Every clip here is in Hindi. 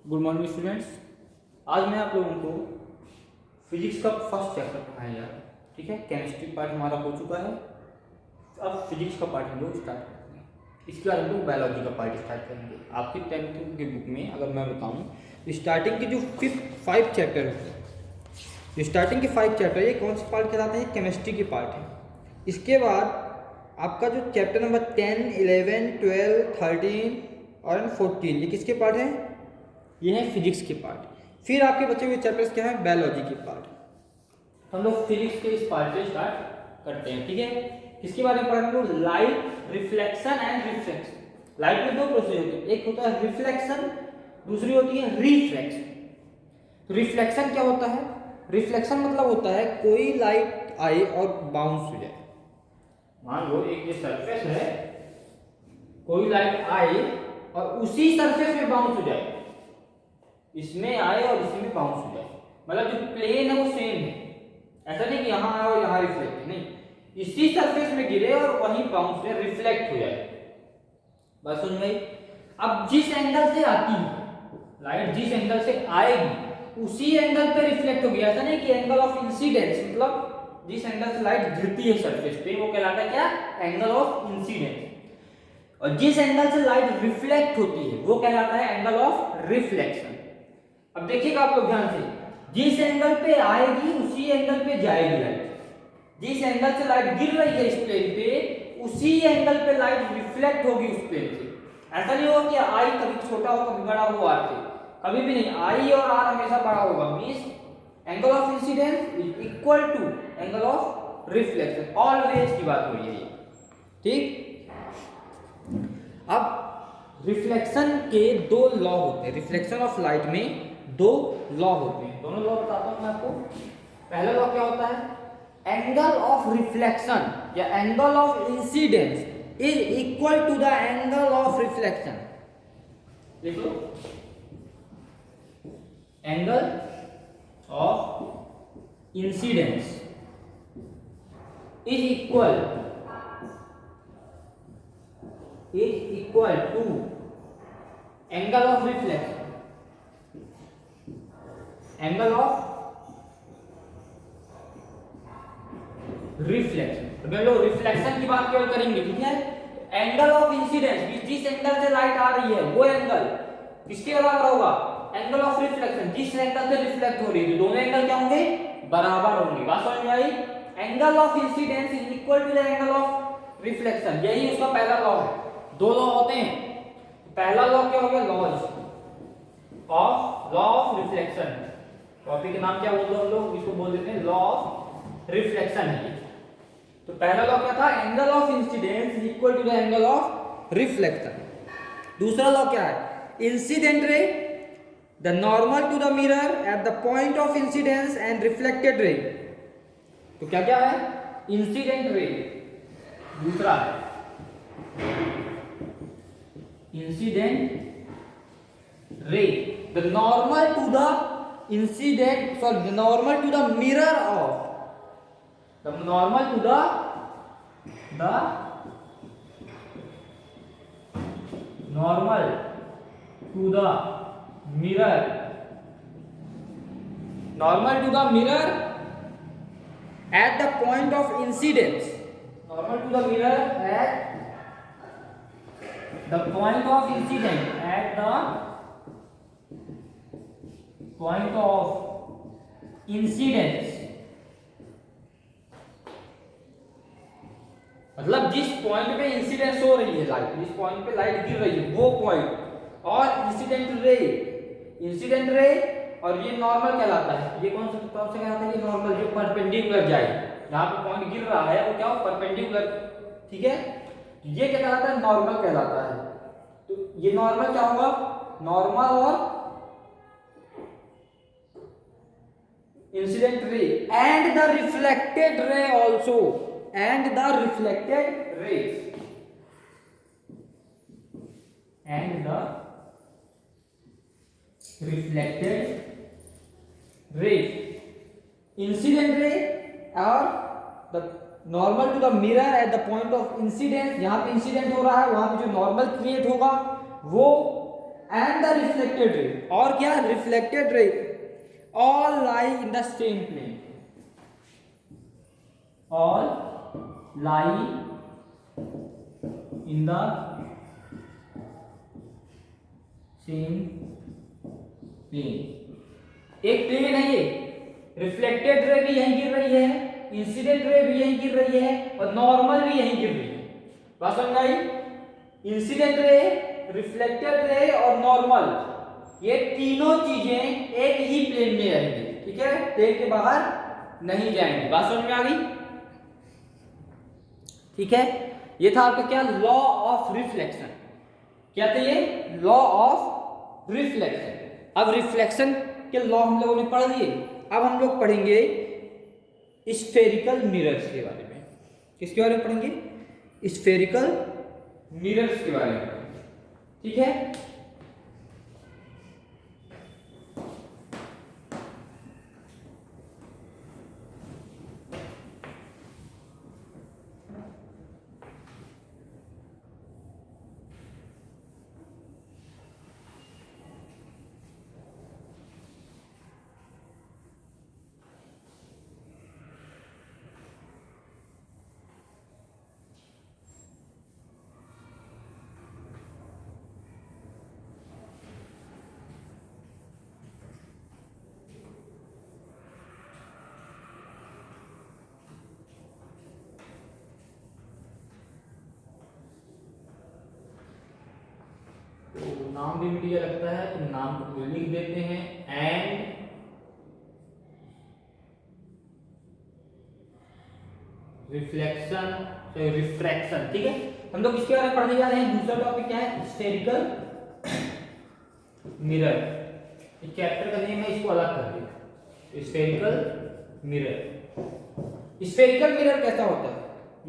Good morning students. आज मैं आप लोगों को फिजिक्स का फर्स्ट चैप्टर पढ़ाया जा रहा है। ठीक है, केमिस्ट्री पार्ट हमारा हो चुका है। अब फिजिक्स का पार्ट हम लोग स्टार्ट करेंगे। इसके बाद हम लोग बायोलॉजी का पार्ट स्टार्ट करेंगे। आपकी 10th की बुक में अगर मैं बताऊं स्टार्टिंग के जो 5 चैप्टर होते हैं, जो स्टार्टिंग के 5 चैप्टर ये कौन से पार्ट कहलाते हैं? केमिस्ट्री के पार्ट है। इसके बाद आपका जो चैप्टर नंबर 10, 11, 12, 13 और 14 ये किसके पार्ट हैं? ये है फिजिक्स के पार्ट। फिर आपके बचे हुए चैप्टर्स क्या है? बायोलॉजी के पार्ट। हम लोग फिजिक्स के इस पार्ट से स्टार्ट करते हैं। ठीक है, किसके बारे में पढ़ेंगे? Light, reflection and refraction. Light में दो प्रोसेस होते हैं, एक होता है रिफ्लेक्शन, दूसरी होती है रिफ्रैक्शन। रिफ्लेक्शन क्या होता है? रिफ्लेक्शन मतलब होता है कोई लाइट आए और बाउंस हो जाए। मान लो एक ये सरफेस है, कोई लाइट आए और उसी सरफेस में बाउंस हो जाए, इसमें आए और इसमें बाउंस हो जाए, मतलब जो प्लेन है वो सेम है। ऐसा नहीं कि यहाँ आए और यहाँ रिफ्लेक्ट, नहीं, इसी सरफेस में गिरे और वहीं बाउंस में रिफ्लेक्ट हो जाए। बस सुन गई। अब जिस एंगल से आती है लाइट, जिस एंगल से आएगी उसी एंगल पे रिफ्लेक्ट होगी। ऐसा नहीं कि एंगल ऑफ इंसिडेंस, मतलब जिस एंगल से लाइट गिरती है सरफेस पे वो कहलाता है क्या? Angle of incidence. और जिस एंगल से लाइट रिफ्लेक्ट होती है वो कहलाता है एंगल ऑफ रिफ्लेक्शन। अब देखिएगा आप लोग ध्यान से, जिस एंगल पे आएगी उसी एंगल पे जाएगी लाइट। जिस एंगल से लाइट गिर रही है इस प्लेन पे, उसी एंगल पे लाइट रिफ्लेक्ट होगी उस प्लेन से। ऐसा नहीं होगा कि आई कभी छोटा हो कभी बड़ा हो आर से, कभी भी नहीं। आई और आर हमेशा बड़ा होगा। Means angle of incidence is equal to angle of reflection. Always की बात हो रही है, ठीक। अब रिफ्लेक्शन के दो लॉ होते हैं। रिफ्लेक्शन ऑफ लाइट में दो लॉ होते हैं, दोनों लॉ बताता हूं मैं आपको। पहला लॉ क्या होता है? एंगल ऑफ रिफ्लेक्शन या angle of incidence is equal to the angle of reflection. देखो, angle of incidence is equal to angle of reflection. Angle of reflection, तो लोग रिफ्लेक्शन की बात केवल करेंगे, ठीक है। एंगल ऑफ इंसिडेंस, जिस एंगल से लाइट आ रही है वो एंगल किसके बराबर होगा? एंगल ऑफ रिफ्लेक्शन, जिस एंगल से रिफ्लेक्ट हो रही है। दोनों एंगल क्या होंगे? बराबर होंगे। बात समझ में आई? Angle of incidence is equal to the angle of reflection, यही उसका पहला लॉ है। दो लॉ होते हैं। पहला लॉ क्या हो गया? Law of reflection. टॉपिक के नाम क्या बोल दो हम लोग? इसको बोल देते हैं लॉ ऑफ रिफ्लेक्शन है। तो पहला लॉ क्या था? Angle of incidence is equal to the angle of reflection. दूसरा लॉ क्या है? Incident ray, the normal to the mirror at the point of incidence and reflected ray. तो क्या क्या है? इंसिडेंट रे, दूसरा है incident ray, the normal to the incident, sorry, the normal to the mirror of, the normal to the normal to the mirror, normal to the mirror at the point of incidence, normal to the mirror at the point of incidence, at the point of incidence, मतलब जिस पॉइंट पे इंसिडेंस हो रही है लाइट, जिस पॉइंट पे लाइट गिर रही है वो पॉइंट, और इंसिडेंट रे और ये नॉर्मल कहलाता है। ये कौन सा कहलाता है? ये नॉर्मल, जो परपेंडिकुलर जाए, जहां पे पॉइंट गिर रहा है वो क्या हो? परपेंडिकुलर, ठीक है। ये क्या कहलाता है? नॉर्मल कहलाता है। तो ये नॉर्मल क्या होगा? नॉर्मल और incident ray and the reflected ray also, and the reflected rays, and the reflected rays, incident ray or the normal to the mirror at the point of incidence, जहां पे इंसिडेंट हो रहा है वहां पे जो नॉर्मल क्रिएट होगा वो, and the the reflected ray, और क्या reflected ray all lie in the same plane, all lie in the same plane. एक प्लेन है ये, रिफ्लेक्टेड रे भी यहीं गिर रही है, इंसिडेंट रे भी यहीं गिर रही है, और नॉर्मल भी यहीं गिर रही है। बात समझ आई? इंसिडेंट रे, रिफ्लेक्टेड रे और नॉर्मल, ये तीनों चीजें एक ही प्लेन में रहेंगी, ठीक है, प्लेन के बाहर नहीं जाएंगी। बात समझ में आ गई? ठीक है, ये था आपका क्या, लॉ ऑफ रिफ्लेक्शन। क्या था ये? Law of reflection. अब रिफ्लेक्शन के लॉ हम लोगों ने पढ़ लिए, अब हम लोग पढ़ेंगे स्फेरिकल मिरर्स के बारे में। किसके बारे में पढ़ेंगे? स्फेरिकल मिरर्स के बारे में, ठीक है। तो नाम भी मीडिया लगता है, तो नाम को लिख देते हैं, एंड रिफ्लेक्शन, रिफ्रैक्शन, ठीक है। हम लोग इसके बारे में पढ़ने जा रहे हैं। दूसरा टॉपिक क्या है? Spherical mirror. इस चैप्टर का नेम है, इसको अलग कर दिया, स्फेरिकल मिरर। स्फेरिकल मिरर कैसा होता है?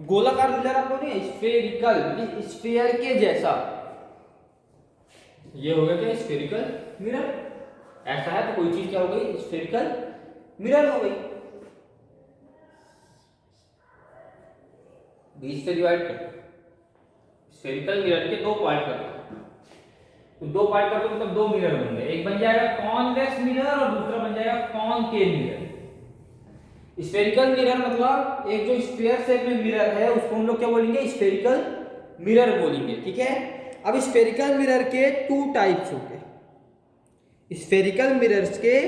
गोलाकार मिरर आप बोले, स्फेरिकल स्फीयर के जैसा, ये हो गया क्या? Spherical mirror. ऐसा है तो कोई चीज क्या हो गई? स्फेरिकल मिरर हो गई। 20 से डिवाइड कर, स्फेरिकल मिरर के दो पार्ट कर, तो दो पार्ट कर दो मतलब दो मिरर बन गए। एक बन जाएगा कॉन्वेक्स मिरर और दूसरा बन जाएगा कॉनकेव मिरर। स्फेरिकल मिरर मतलब एक जो स्फीयर शेप में मिरर है उसको हम लोग क्या बोलेंगे? स्फेरिकल मिरर बोलेंगे, ठीक है। अब स्फेरिकल मिरर के टू टाइप्स होंगे। स्फेरिकल मिरर्स के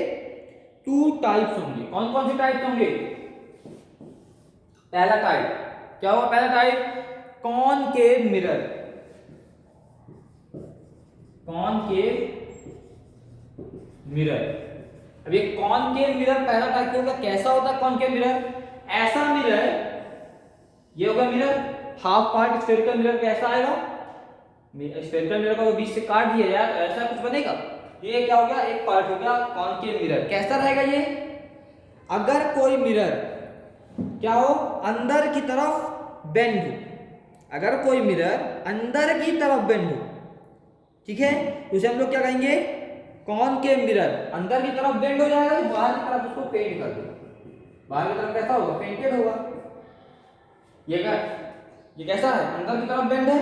टू टाइप्स होंगे। कौन कौन से टाइप्स होंगे? पहला टाइप क्या होगा? पहला type concave mirror. Concave mirror. अब ये कॉनकेव मिरर पहला टाइप होगा। कैसा होता है कॉनकेव मिरर? ऐसा मिरर, ये होगा mirror, half part spherical mirror कैसा आएगा? स्फेरिकल मिरर को बीच से काट दिया जाए तो ऐसा कुछ बनेगा। ये क्या हो गया? एक पार्ट हो गया कॉनकेव मिरर। कैसा रहेगा ये? अगर कोई मिरर क्या हो? अंदर की तरफ बेंड हो, अगर कोई मिरर अंदर की तरफ बेंड हो, ठीक है, उसे हम लोग क्या कहेंगे? Concave mirror. अंदर की तरफ बेंड हो जाएगा, बाहर की तरफ उसको पेंट कर दो, बाहर की तरफ कैसा होगा? पेंटेड होगा। ये कैसा है? अंदर की तरफ बेंड है,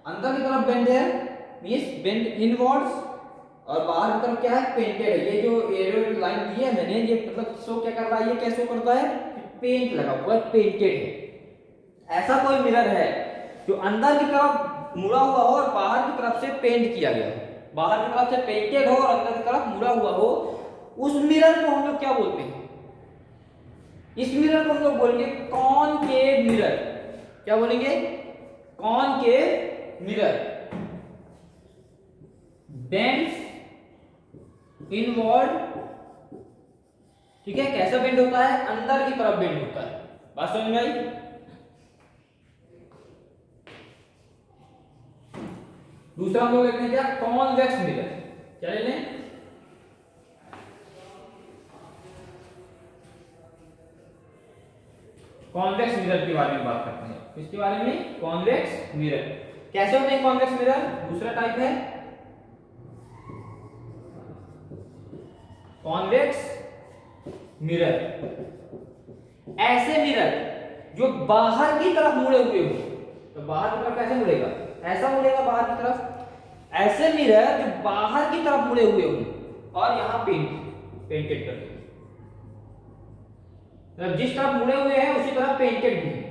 अंदर की तरफ बेंड है मींस बेंड इनवर्ड्स, और बाहर की तरफ क्या है? पेंटेड है। ये जो एरो लाइन दी है मैंने, ये मतलब शो क्या कर रहा है? ये क्या शो करता है? पेंट लगा हुआ है, पेंटेड है। ऐसा कोई मिरर है जो अंदर की तरफ मुड़ा हुआ हो और बाहर की तरफ से पेंट किया गया हो, बाहर की तरफ से पेंटेड हो और अंदर की तरफ मुड़ा हुआ हो, उस मिरर को हम लोग क्या बोलते हैं? इस मिरर को हम लोग बोलेंगे कॉनकेव मिरर। क्या बोलेंगे? Concave mirror. बेंड्स इनवर्ड, ठीक है। कैसा बेंड होता है? अंदर की तरफ बेंड होता है। बात समझ में आई? दूसरा हम लोग देखते हैं क्या? Convex mirror. क्या ले लें? कॉन्वेक्स मिरर के बारे में बात करते हैं। इसके बारे में कॉन्वेक्स मिरर कैसे होते हैं? कॉन्वेक्स मिरर दूसरा टाइप है कॉन्वेक्स मिरर। ऐसे मिरर जो बाहर की तरफ मुड़े हुए हो, तो बाहर की तरफ कैसे मुड़ेगा? ऐसा मुड़ेगा बाहर की तरफ, ऐसे मिरर जो बाहर की तरफ मुड़े हुए हों और यहाँ पेंटेड कर दो, मतलब जिस तरफ मुड़े हुए हैं उसी तरफ पेंटेड भी है।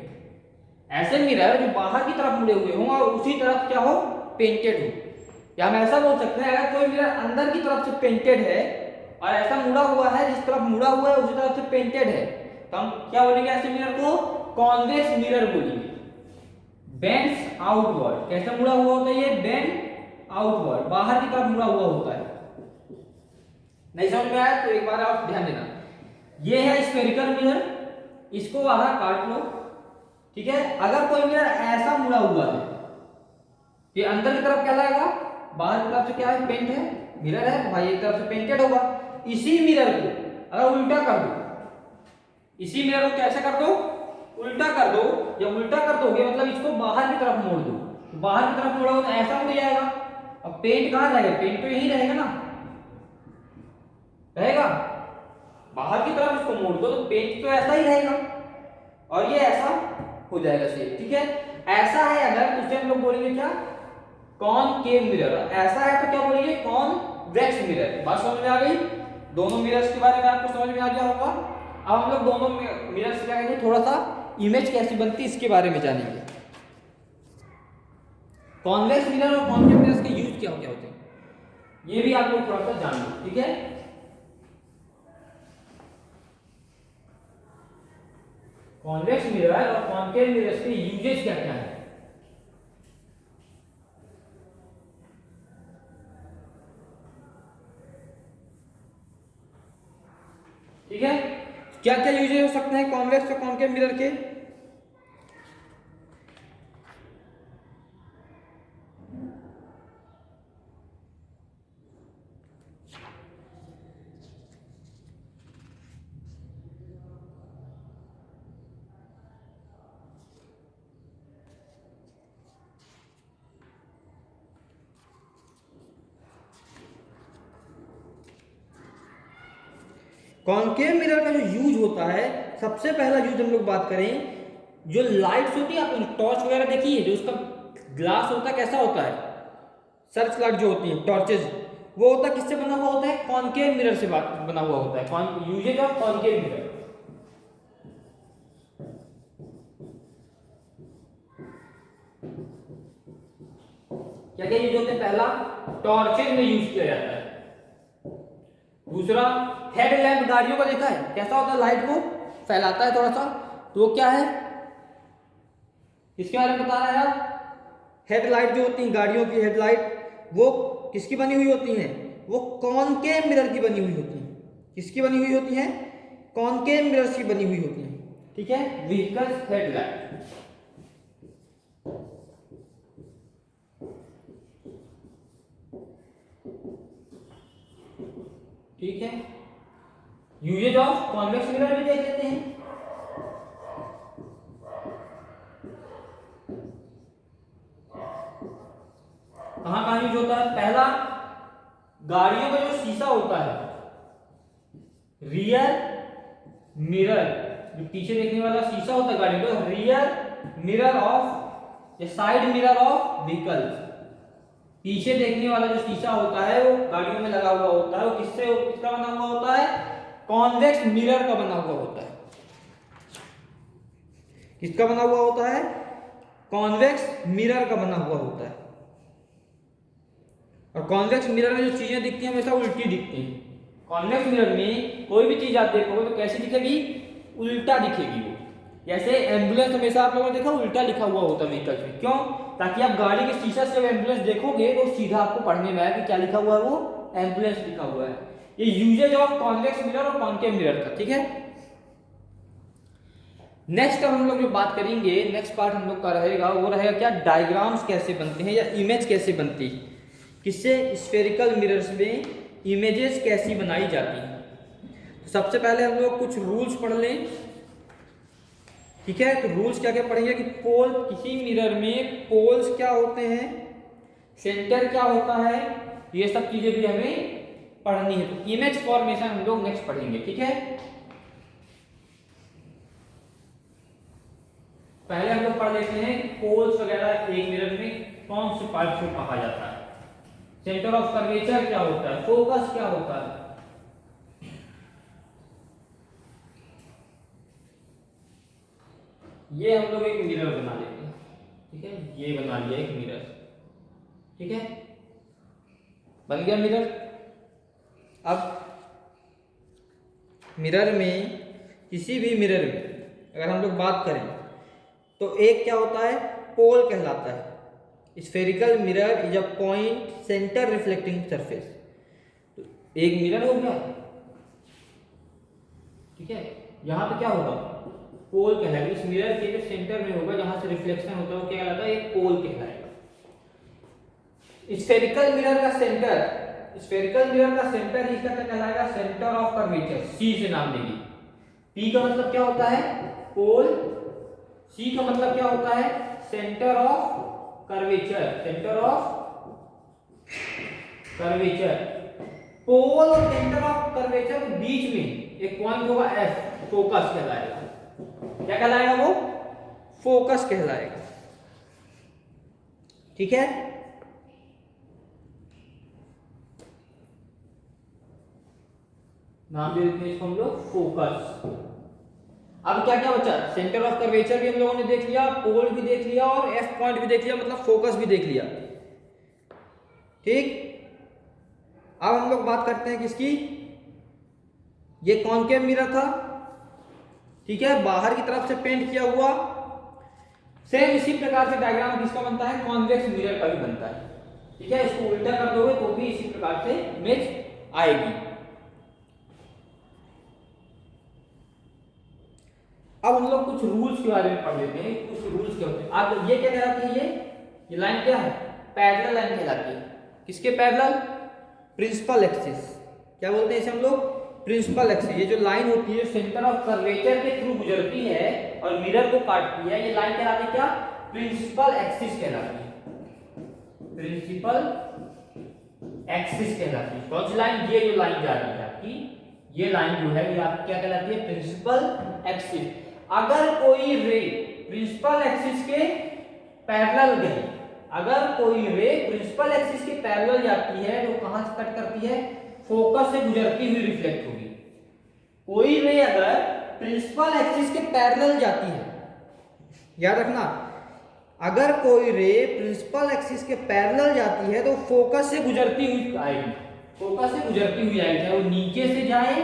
ऐसे मिरर जो बाहर की तरफ मुड़े हुए हों और उसी तरफ क्या हो, पेंटेड हो। या हम ऐसा बोल सकते हैं, अगर कोई मिरर अंदर की तरफ से पेंटेड है और ऐसा मुड़ा हुआ है, जिस तरफ मुड़ा हुआ है उसी तरफ से पेंटेड है, तो हम क्या बोलेंगे ऐसे मिरर को, कॉन्वेक्स मिरर बोलेंगे। बेंड्स आउटवर्ड, कैसे मुड़ा हुआ होता है ये, बेंड आउटवर्ड, बाहर की तरफ मुड़ा हुआ होता है। नहीं समझ में आया तो एक बार आप ध्यान देना। ये है स्फेरिकल मिरर, इसको आधा काट लो, ठीक है। अगर कोई मिरर ऐसा मुड़ा हुआ है कि अंदर की तरफ क्या लाएगा, बाहर की तरफ से क्या है, पेंट है, मिरर है, तो भाई एक तरफ से पेंटेड होगा। इसी मिरर को अगर उल्टा कर दो, इसी मिरर को कैसे कर दो, उल्टा कर दो। जब उल्टा कर दोगे मतलब इसको बाहर की तरफ मोड़ दो, तो बाहर की तरफ मोड़ोगे तो ऐसा मुड़ जाएगा। अब पेंट कहां रहेगा, पेंट तो यही रहेगा ना, रहेगा। बाहर की तरफ इसको मोड़ दो तो पेंट तो ऐसा ही रहेगा और ये ऐसा हो जाएगा सेम, ठीक है। ऐसा है अगर तो उसे हम लोग बोलेंगे क्या, कॉनकेव मिरर। ऐसा है तो क्या बोलेंगे, कॉन्वेक्स मिरर। बात समझ में आ गई, दोनों मिरर्स के बारे में आपको समझ में आ गया होगा। अब हम लोग दोनों मिरर्स क्या करेंगे, थोड़ा सा इमेज कैसी बनती है इसके बारे में जानेंगे। कॉन्वेक्स मिरर और कॉनकेव मिरर्स के यूज क्या क्या होते हैं ये भी आप लोग थोड़ा सा जान लो, ठीक है। कॉन्वेक्स मिरर और कॉनकेव मिरर्स के यूजेस क्या क्या है। ठीक है, क्या क्या यूजेस हो सकते हैं कॉन्वेक्स और कॉनकेव मिरर के। कॉनकेव मिरर का जो यूज होता है, सबसे पहला यूज हम लोग बात करें, जो लाइट्स होती है, आपने टॉर्च वगैरह देखी है, जो उसका ग्लास होता है कैसा होता है, सर्च लाइट जो होती है, टॉर्चेज, वो होता है किससे बना हुआ होता है, कॉनकेव मिरर से बना हुआ होता है। यूजेज ऑफ कॉनकेव मिरर, क्या क्या यूज होते हैं, पहला टॉर्चेज में यूज किया जाता है। दूसरा हेडलैम्प, गाड़ियों का देखा है कैसा होता है, लाइट को फैलाता है थोड़ा सा, तो वो क्या है, किसके बारे में बता रहा है यार, हेडलाइट जो होती है गाड़ियों की हेडलाइट, वो किसकी बनी हुई होती हैं, वो कॉनकेव मिरर की बनी हुई होती हैं। किसकी बनी हुई होती हैं, कॉनकेव मिरर की बनी हुई होती हैं, ठीक है। व्हीकल्स हेडलाइट, ठीक है। यूजेज ऑफ कॉन्वेक्स मिरर भी देख लेते हैं। कहां कहां यूज होता है, पहला गाड़ियों का जो शीशा होता है, रियर मिरर, जो पीछे देखने वाला शीशा होता है गाड़ी का, रियर मिरर ऑफ या साइड मिरर ऑफ व्हीकल्स, पीछे देखने वाला जो शीशा होता है वो गाड़ियों में लगा हुआ होता है, वो किसका बना हुआ होता है, कॉन्वेक्स मिरर का बना हुआ होता है। किसका बना हुआ होता है, कॉन्वेक्स मिरर का बना हुआ होता है। और कॉन्वेक्स मिरर में जो चीजें दिखती हैं हमेशा उल्टी दिखती हैं। कॉन्वेक्स मिरर में कोई भी चीज आप देखोगे तो कैसी दिखेगी, उल्टा दिखेगी वो। जैसे एम्बुलेंस हमेशा आप लोगों ने देखा उल्टा लिखा हुआ होता है व्हीकल में, क्यों, ताकि आप गाड़ी के शीशा से एम्बुलेंस देखोगे तो सीधा आपको पढ़ने में आए कि क्या लिखा हुआ है, वो एम्बुलेंस लिखा हुआ है। ये यूजेज ऑफ कॉन्वेक्स मिरर और कॉनकेव मिरर का, ठीक है। नेक्स्ट अब हम लोग जो बात करेंगे, नेक्स्ट पार्ट हम लोग का रहेगा वो रहेगा क्या, डायग्राम्स कैसे बनते हैं या इमेज कैसे बनती है, किससे, स्फेरिकल मिरर्स में इमेजेस कैसी बनाई जाती हैं। तो सबसे पहले हम लोग कुछ रूल्स पढ़ लें, ठीक है। तो रूल्स क्या क्या पढ़ेंगे कि पोल, किसी मिरर में पोल्स क्या होते हैं, सेंटर क्या होता है, ये सब चीजें भी हमें पढ़नी है। तो इमेज फॉर्मेशन हम लोग नेक्स्ट पढ़ेंगे, ठीक है। पहले हम लोग पढ़ लेते हैं पोल्स वगैरह एक मिरर में कौन से पार्ट को कहा जाता है। सेंटर ऑफ कर्वेचर क्या होता है, फोकस क्या होता है। ये हम लोग एक मिरर बना लेते हैं, ठीक है, ये बना लिया एक मिरर, ठीक है, बन गया मिरर। अब मिरर में, किसी भी मिरर में अगर हम लोग बात करें तो एक क्या होता है, पोल कहलाता है। Spherical mirror is a point centre reflecting surface. तो एक मिरर हो गया, ठीक है, यहां पे क्या होगा, पोल कहलाएगा। इस मिरर के जो सेंटर में होगा, जहां से रिफ्लेक्शन होता है, वो क्या कहलाता है, एक पोल कहलाएगा। स्फेरिकल मिरर का सेंटर, स्फेरिकल मिरर का सेंटर इसका क्या कहलाएगा, सेंटर ऑफ कर्वेचर, सी से नाम देंगे। पी का मतलब क्या होता है, पोल, सी का मतलब क्या होता है, centre of curvature, centre of curvature. Pole और सेंटर ऑफ कर्वेचर के बीच में एक पॉइंट होगा एफ, फोकस कहलाएगा। क्या कहलाएगा वो, फोकस कहलाएगा, ठीक है। नाम दे देते हैं इसको हम लोग फोकस। अब क्या क्या बचा, सेंटर ऑफ कर्वेचर भी हम लोगों ने देख लिया, पोल भी देख लिया और एफ पॉइंट भी देख लिया, मतलब फोकस भी देख लिया, ठीक। अब हम लोग बात करते हैं किसकी, ये कॉनकेव मिरर था, ठीक है, बाहर की तरफ से पेंट किया हुआ। सेम इसी प्रकार से डायग्राम किसका बनता है, कॉन्वेक्स मिरर का भी बनता है, ठीक है। इसको उल्टा कर दोगे तो भी इसी प्रकार से इमेज आएगी। अब हम लोग कुछ रूल्स के बारे में पढ़ लेते हैं, कुछ रूल्स क्या होते हैं। अब ये क्या कहलाती है, ये लाइन क्या है, पैरेलल लाइन कहलाती है। किसके पैरेलल, प्रिंसिपल एक्सिस, क्या बोलते हैं इसे हम लोग, प्रिंसिपल एक्सिस। ये जो लाइन होती है सेंटर ऑफ कर्वेचर के थ्रू गुजरती है और मिरर को काटती है, ये लाइन कहलाती है क्या, प्रिंसिपल एक्सिस कहलाती है, प्रिंसिपल एक्सिस कहलाती है। कौन सी लाइन, ये जो लाइन जा रही है आपकी, ये लाइन जो है ये आपकी क्या कहलाती है, प्रिंसिपल एक्सिस। अगर कोई रे प्रिंसिपल एक्सिस के पैरेलल गई, अगर कोई रे प्रिंसिपल एक्सिस के पैरेलल जाती है तो कहां से कट करती है, फोकस से गुजरती हुई रिफ्लेक्ट होगी। कोई रे अगर प्रिंसिपल एक्सिस के पैरेलल जाती है, याद रखना, अगर कोई रे प्रिंसिपल एक्सिस के पैरेलल जाती है तो फोकस से गुजरती हुई आएगी, फोकस से गुजरती हुई आएगी, चाहे वो नीचे से जाए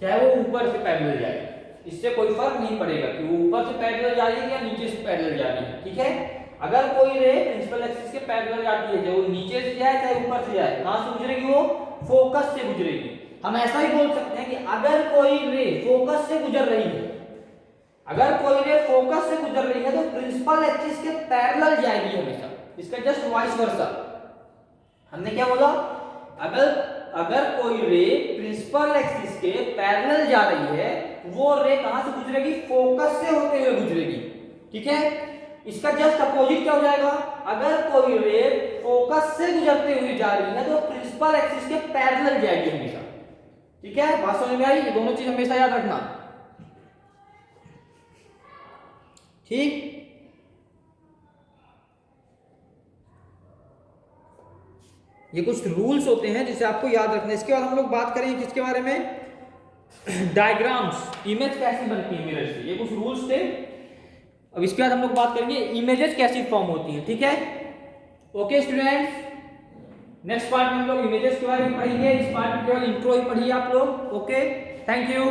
चाहे वो ऊपर से पैरेलल जाए, इससे कोई फर्क नहीं पड़ेगा कि वो ऊपर से पैरेलल जा रही है या नीचे से पैरेलल जा रही है, ठीक है। अगर कोई रे प्रिंसिपल एक्सिस के पैरेलल जाती है, चाहे वो नीचे से जाए चाहे ऊपर से जाए, कहां से गुजरेगी, वो फोकस से गुजरेगी। हम ऐसा ही बोल सकते हैं कि अगर कोई रे फोकस से गुजर रही है, अगर कोई रे फोकस से गुजर रही है तो प्रिंसिपल एक्सिस के पैरेलल जाएगी हमेशा, इसका जस्ट वाइस वर्सा। हमने क्या बोला, अगर कोई रे प्रिंसिपल एक्सिस के पैरेलल जा रही है, वो रे कहां से गुजरेगी, फोकस से होते हुए गुजरेगी, ठीक है। इसका जस्ट अपोजिट क्या हो जाएगा, अगर कोई रे फोकस से गुजरते हुए जा रही है तो प्रिंसिपल एक्सिस के पैरेलल जाएगी हमेशा, ठीक है। बात समझ में आई, ये दोनों चीज हमेशा याद रखना, ठीक। ये कुछ रूल्स होते हैं जिसे आपको याद रखना है। इसके बाद हम लोग बात करेंगे किसके बारे में, डायग्राम्स, इमेज कैसी बनती है मिरर से, ये कुछ रूल्स थे। अब इसके बाद हम लोग बात करेंगे इमेजेस कैसी फॉर्म होती हैं, ठीक है। ओके स्टूडेंट्स, नेक्स्ट पार्ट में हम लोग इमेजेस के बारे में पढ़ेंगे। इस पार्ट में केवल इंट्रो ही पढ़िए आप लोग, ओके, थैंक यू।